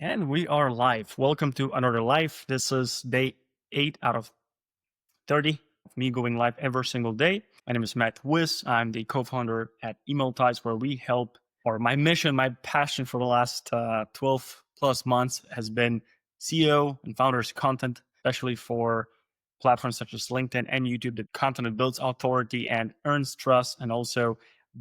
And we are live. Welcome to another live. This is day 8 out of 30 of me going live every single day. My name is 𝗪𝗲𝘀𝗲. I'm the co-founder at email_𝗪𝗲𝗀, where we help, or my mission, my passion for the last 12 plus months has been CEO and founders content, especially for platforms such as LinkedIn and YouTube, the content that builds authority and earns trust, and also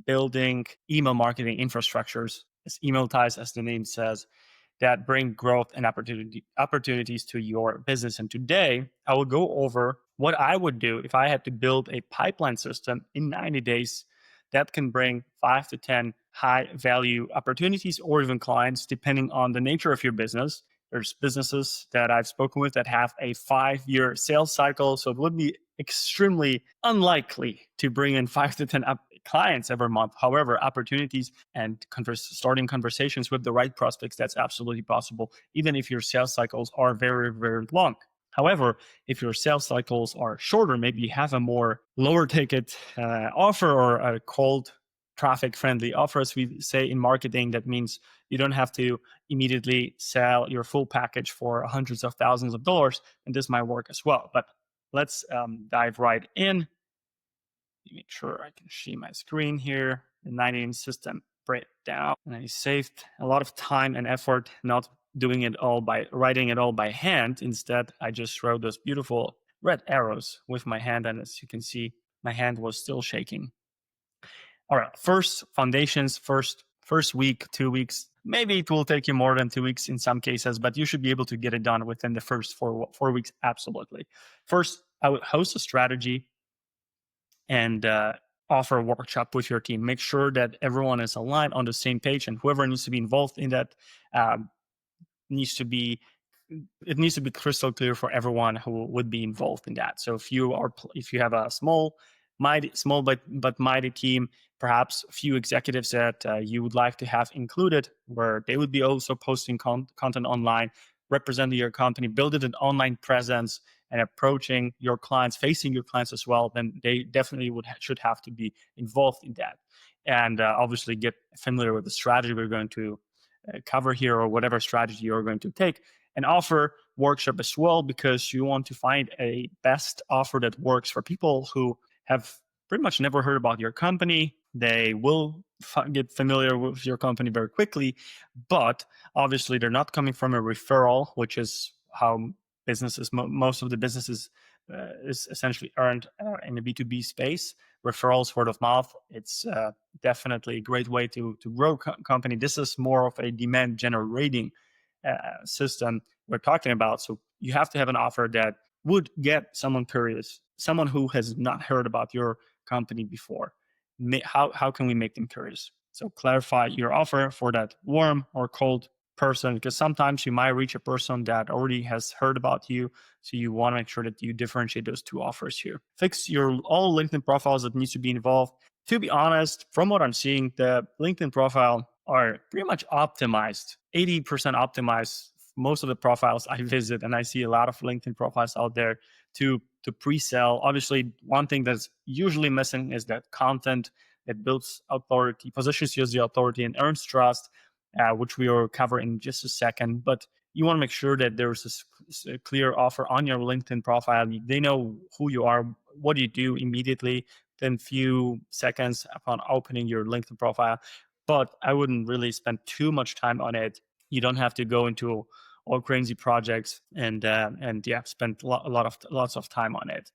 building email marketing infrastructures, as email_𝗪𝗀𝗀, as the name says, that bring growth and opportunities to your business. And today I will go over what I would do if I had to build a pipeline system in 90 days that can bring 5 to 10 high value opportunities or even clients, depending on the nature of your business. There's businesses that I've spoken with that have a 5-year sales cycle. So it would be extremely unlikely to bring in 5 to 10 clients every month. However, opportunities and starting conversations with the right prospects, that's absolutely possible, even if your sales cycles are very, very long. However, if your sales cycles are shorter, maybe you have a more lower ticket offer or a cold traffic friendly offer, as we say in marketing. That means you don't have to immediately sell your full package for hundreds of thousands of dollars, and this might work as well. But let's dive right in. Make sure I can see my screen here. The 90 system breakdown, and I saved a lot of time and effort not doing it all by writing it all by hand. Instead, I just wrote those beautiful red arrows with my hand, and as you can see, my hand was still shaking. All right, first foundations, first week, 2 weeks. Maybe it will take you more than 2 weeks in some cases, but you should be able to get it done within the first four weeks. Absolutely. First, I would host a strategy and offer a workshop with your team. Make sure that everyone is aligned on the same page, and whoever needs to be involved in that needs to be crystal clear for everyone who would be involved in that. So if you have a small but mighty team, perhaps a few executives that you would like to have included, where they would be also posting content online, representing your company, building an online presence, and approaching your clients, facing your clients as well, then they definitely should have to be involved in that. And obviously get familiar with the strategy we're going to cover here, or whatever strategy you're going to take, and offer workshop as well, because you want to find a best offer that works for people who have pretty much never heard about your company. They will get familiar with your company very quickly, but obviously they're not coming from a referral, which is how businesses, most of the businesses is essentially earned in the B2B space. Referrals, word of mouth, it's definitely a great way to grow company. This is more of a demand generating system we're talking about. So you have to have an offer that would get someone curious, someone who has not heard about your company before. How can we make them curious? So clarify your offer for that warm or cold person, because sometimes you might reach a person that already has heard about you. So you want to make sure that you differentiate those two offers here. Fix your all LinkedIn profiles that needs to be involved. To be honest, from what I'm seeing, the LinkedIn profile are pretty much optimized, 80% optimized. Most of the profiles I visit, and I see a lot of LinkedIn profiles out there to pre-sell. Obviously, one thing that's usually missing is that content that builds authority, positions you as the authority, and earns trust, which we will cover in just a second. But you want to make sure that there's a clear offer on your LinkedIn profile. They know who you are, what you do immediately, then few seconds upon opening your LinkedIn profile. But I wouldn't really spend too much time on it. You don't have to go into all crazy projects and spend lots of time on it,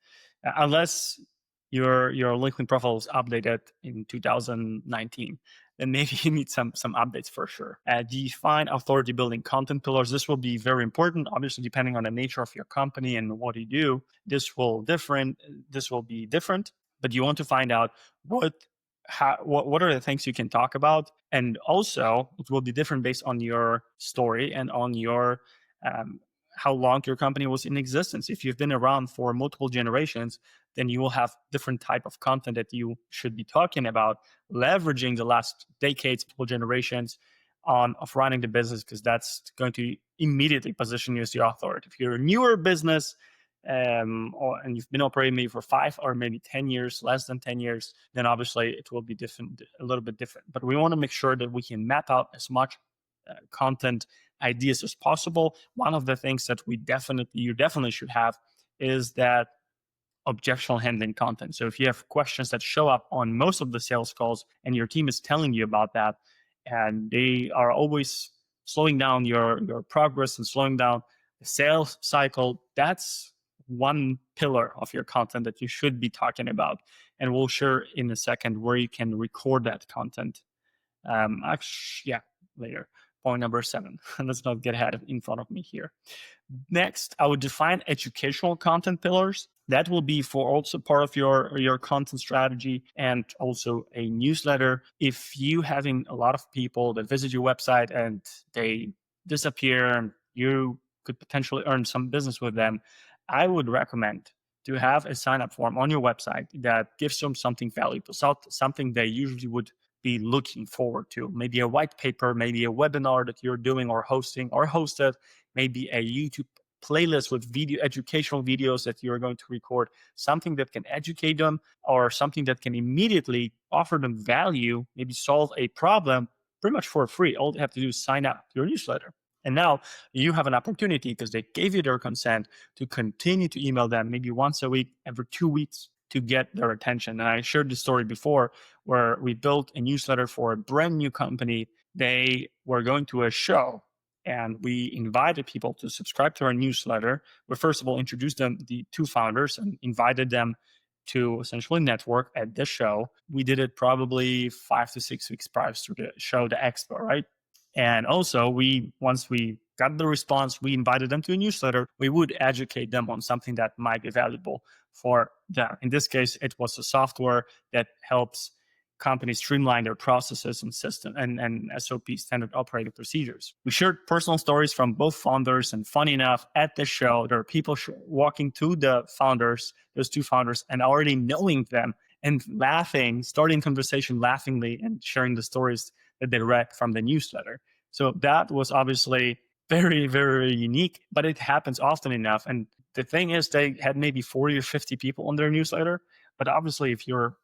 unless your LinkedIn profile was updated in 2019. Then maybe you need some updates for sure. Define authority building content pillars. This will be very important. Obviously, depending on the nature of your company and what you do, this will be different. But you want to find out what are the things you can talk about, and also it will be different based on your story and on your how long your company was in existence. If you've been around for multiple generations, then you will have different type of content that you should be talking about, leveraging the last decades, multiple generations of running the business, because that's going to immediately position you as the authority. If you're a newer business, and you've been operating maybe for 5 or maybe 10 years, less than 10 years, then obviously it will be different, a little bit different. But we want to make sure that we can map out as much content ideas as possible. One of the things that you definitely should have is that objectional handling content. So if you have questions that show up on most of the sales calls and your team is telling you about that, and they are always slowing down your progress and slowing down the sales cycle, that's one pillar of your content that you should be talking about. And we'll share in a second where you can record that content. Later. Point number 7. Let's not get ahead in front of me here. Next, I would define educational content pillars. That will be for also part of your content strategy, and also a newsletter. If you having a lot of people that visit your website and they disappear and you could potentially earn some business with them, I would recommend to have a sign-up form on your website that gives them something valuable, something they usually would be looking forward to. Maybe a white paper, maybe a webinar that you're doing or hosting or hosted, maybe a YouTube playlist with educational videos that you're going to record, something that can educate them or something that can immediately offer them value, maybe solve a problem pretty much for free. All they have to do is sign up to your newsletter. And now you have an opportunity, because they gave you their consent, to continue to email them maybe once a week, every 2 weeks, to get their attention. And I shared this story before where we built a newsletter for a brand new company. They were going to a show and we invited people to subscribe to our newsletter. We first of all introduced them, the 2 founders, and invited them to essentially network at the show. We did it probably 5 to 6 weeks prior to the show, the expo, right? And also, once we got the response, we invited them to a newsletter. We would educate them on something that might be valuable for them. In this case, it was a software that helps companies streamline their processes and system and SOP, standard operating procedures. We shared personal stories from both founders, and funny enough, at the show, there are people walking to the founders, those 2 founders, and already knowing them and laughing, starting conversation laughingly and sharing the stories that they read from the newsletter. So that was obviously very, very unique, but it happens often enough. And the thing is, they had maybe 40 or 50 people on their newsletter. But obviously, if your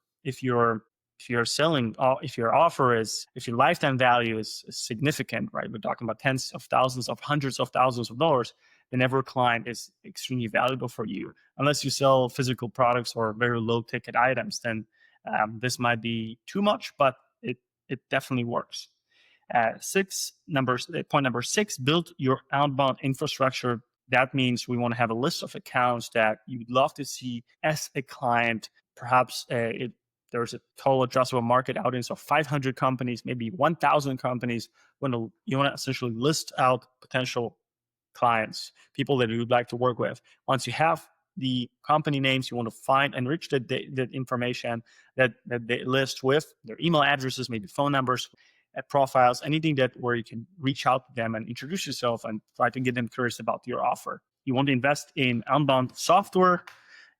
lifetime value is significant, right? We're talking about tens of thousands of hundreds of thousands of dollars, then every client is extremely valuable for you. Unless you sell physical products or very low ticket items, then this might be too much, but it definitely works. Point number 6, build your outbound infrastructure. That means we want to have a list of accounts that you'd love to see as a client. Perhaps there's a total addressable market audience of 500 companies, maybe 1,000 companies. You want to essentially list out potential clients, people that you would like to work with. Once you have the company names, you want to find and enrich the information that they list with their email addresses, maybe phone numbers, profiles, anything where you can reach out to them and introduce yourself and try to get them curious about your offer. You want to invest in outbound software,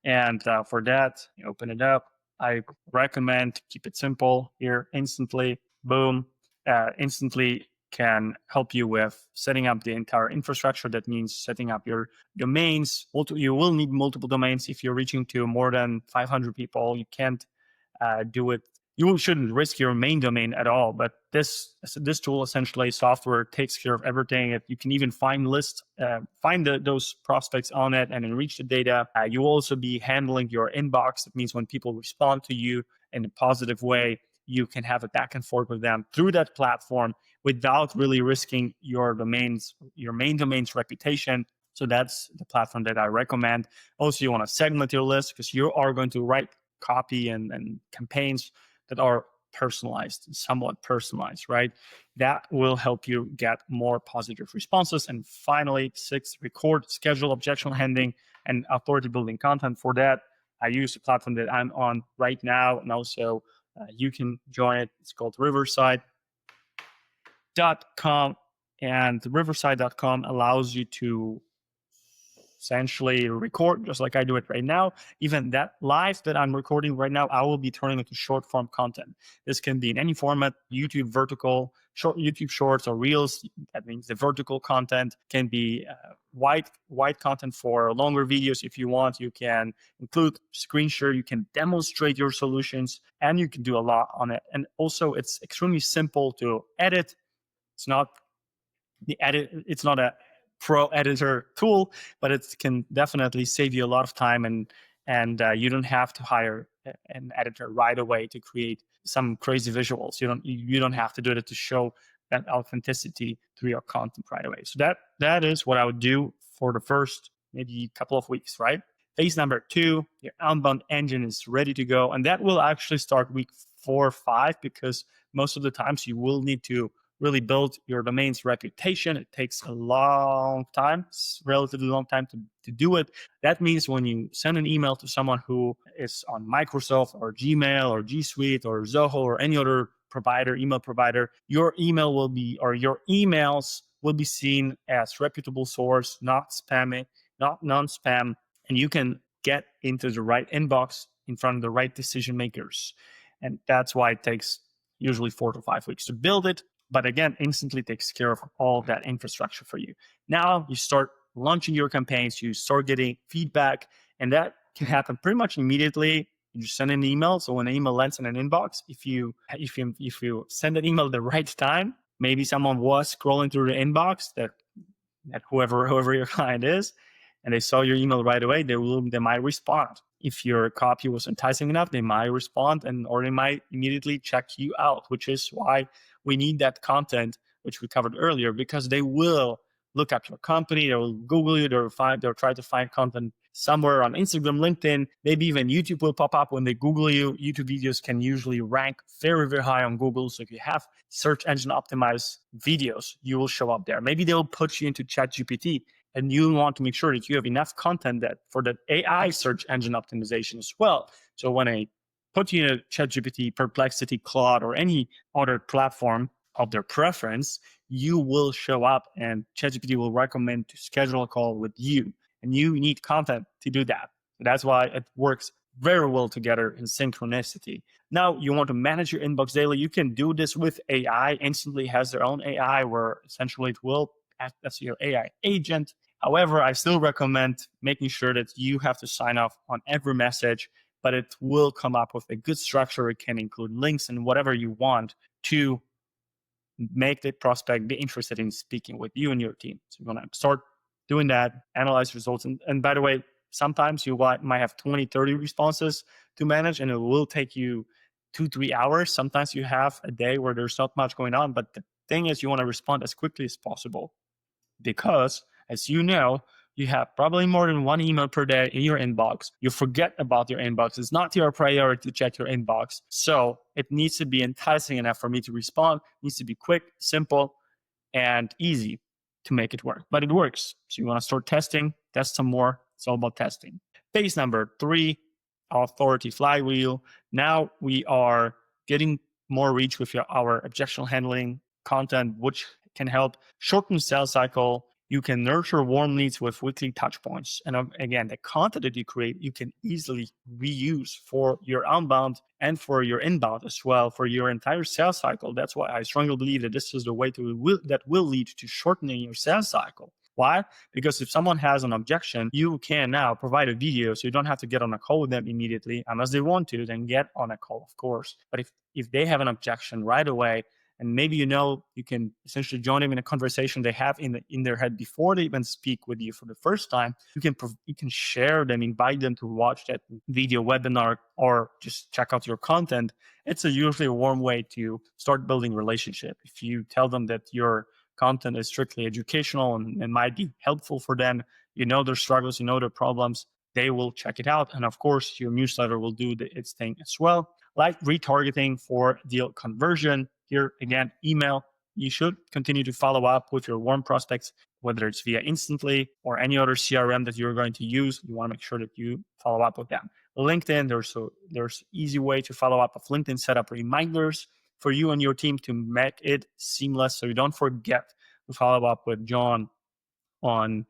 and for that, you open it up. I recommend keep it simple here. Instantly, boom, instantly can help you with setting up the entire infrastructure. That means setting up your domains. You will need multiple domains if you're reaching to more than 500 people. You can't do it. You shouldn't risk your main domain at all. But this tool, essentially, software, takes care of everything. You can even find those prospects on it and enrich the data. You will also be handling your inbox. That means when people respond to you in a positive way, you can have a back and forth with them through that platform without really risking your main domain's reputation. So that's the platform that I recommend. Also, you want to segment your list, because you are going to write copy and campaigns that are somewhat personalized, right? That will help you get more positive responses. And finally, 6, record, schedule objectional handling and authority building content. For that, I use the platform that I'm on right now, and also you can join it. It's called Referrals.com, and Referrals.com allows you to essentially record just like I do it right now. Even that live that I'm recording right now, I will be turning into short form content. This can be in any format: YouTube vertical, YouTube shorts, or reels. That means the vertical content can be wide content for longer videos. If you want, you can include screen share, you can demonstrate your solutions, and you can do a lot on it. And also, it's extremely simple to edit. It's not it's not a pro editor tool, but it can definitely save you a lot of time, and you don't have to hire an editor right away to create some crazy visuals. You don't have to do it to show that authenticity through your content right away. So that is what I would do for the first maybe couple of weeks, right? Phase number 2, your outbound engine is ready to go, and that will actually start week 4 or 5, because most of the times you will need to really build your domain's reputation. It takes a long time, relatively long time to do it. That means when you send an email to someone who is on Microsoft or Gmail or G Suite or Zoho or any other provider, email provider, your email will be, or your emails will be seen as reputable source, not spammy, not non-spam, and you can get into the right inbox in front of the right decision makers. And that's why it takes usually 4 to 5 weeks to build it. But again, instantly takes care of all of that infrastructure for you. Now you start launching your campaigns, you start getting feedback, and that can happen pretty much immediately. You just send an email. So when an email lands in an inbox, if you send an email at the right time, maybe someone was scrolling through the inbox, that whoever your client is, and they saw your email right away, they might respond. If your copy was enticing enough, they might respond, or they might immediately check you out, which is why we need that content, which we covered earlier, because they will look up your company, they will Google you, they'll try to find content somewhere on Instagram, LinkedIn, maybe even YouTube will pop up when they Google you. YouTube videos can usually rank very, very high on Google. So if you have search engine optimized videos, you will show up there. Maybe they'll put you into ChatGPT, and you want to make sure that you have enough content that for the AI search engine optimization as well. So when I put you in a ChatGPT, 𝗪𝗀𝘀𝗶cie Claude, or any other platform of their preference, you will show up, and ChatGPT will recommend to schedule a call with you. And you need content to do that. That's why it works very well together in synchronicity. Now, you want to manage your inbox daily. You can do this with AI. Instantly has their own AI, where essentially it will act as your AI agent. However, I still recommend making sure that you have to sign off on every message, but it will come up with a good structure. It can include links and whatever you want to make the prospect be interested in speaking with you and your team. So you're going to start doing that, analyze results. And by the way, sometimes you might have 20, 30 responses to manage, and it will take you 2-3 hours. Sometimes you have a day where there's not much going on, but the thing is, you want to respond as quickly as possible, because as you know, you have probably more than one email per day in your inbox. You forget about your inbox. It's not your priority to check your inbox. So it needs to be enticing enough for me to respond. It needs to be quick, simple, and easy to make it work. But it works. So you want to start testing, test some more. It's all about testing. Phase number 3, authority flywheel. Now we are getting more reach with our objection handling content, which can help shorten sales cycle. You can nurture warm leads with weekly touch points. And again, the content that you create, you can easily reuse for your outbound and for your inbound as well, for your entire sales cycle. That's why I strongly believe that this is the way that will lead to shortening your sales cycle. Why? Because if someone has an objection, you can now provide a video, so you don't have to get on a call with them immediately. Unless they want to, then get on a call, of course. But if they have an objection right away, and maybe you can essentially join them in a conversation they have in their head before they even speak with you for the first time. You can share them, invite them to watch that video webinar, or just check out your content. It's usually a warm way to start building relationship. If you tell them that your content is strictly educational and might be helpful for them, you know their struggles, you know their problems, they will check it out. And of course, your newsletter will do its thing as well. Like retargeting for deal conversion. Here again, email. You should continue to follow up with your warm prospects, whether it's via Instantly or any other CRM that you're going to use. You want to make sure that you follow up with them. LinkedIn, there's easy way to follow up with LinkedIn. Set up reminders for you and your team to make it seamless, so you don't forget to follow up with John on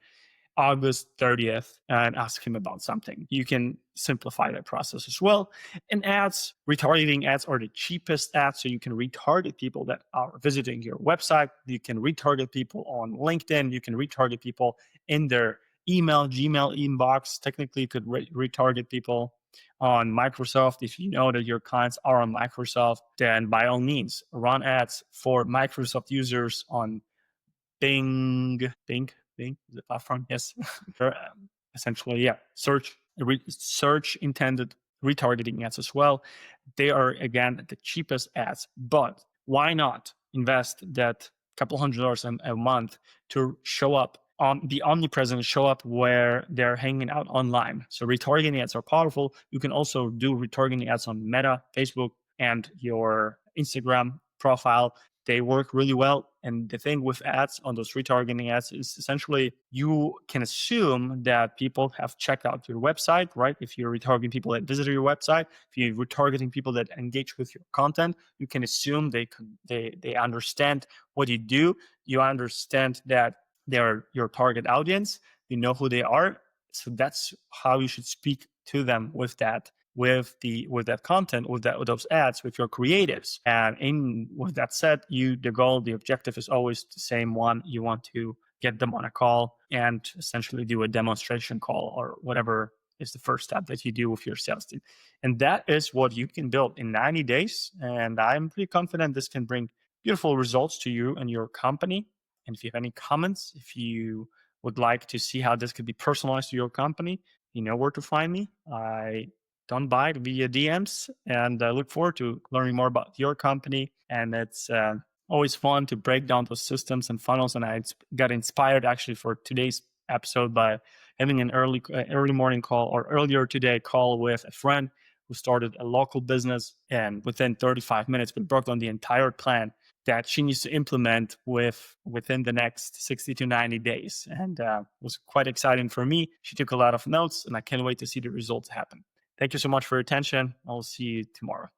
August 30th and ask him about something. You can simplify that process as well. And ads, retargeting ads are the cheapest ads. So you can retarget people that are visiting your website. You can retarget people on LinkedIn. You can retarget people in their email, Gmail inbox. Technically, you could retarget people on Microsoft. If you know that your clients are on Microsoft, then by all means, run ads for Microsoft users on 𝗪𝗵𝘀𝗶 is the platform. Yes. Essentially, yeah, search intended retargeting ads as well. They are, again, the cheapest ads, but why not invest that couple $100 a month to show up on the omnipresent, show up where they're hanging out online. So retargeting ads are powerful. You can also do retargeting ads on Meta, Facebook, and your Instagram profile. They work really well. And the thing with ads on those retargeting ads is essentially you can assume that people have checked out your website, right? If you're retargeting people that visited your website, if you're retargeting people that engage with your content, you can assume they understand what you do. You understand that they're your target audience. You know who they are. So that's how you should speak to them with that content, with those ads, with your creatives. And with that said, the objective is always the same one. You want to get them on a call and essentially do a demonstration call or whatever is the first step that you do with your sales team. And that is what you can build in 90 days. And I'm pretty confident this can bring beautiful results to you and your company. And if you have any comments, if you would like to see how this could be personalized to your company, you know where to find me. I don't bite via DMs, and I look forward to learning more about your company. And it's always fun to break down those systems and funnels. And I got inspired actually for today's episode by having an early morning call, or earlier today call, with a friend who started a local business, and within 35 minutes we broke down the entire plan that she needs to implement within the next 60 to 90 days. And it was quite exciting for me. She took a lot of notes, and I can't wait to see the results happen. Thank you so much for your attention. I'll see you tomorrow.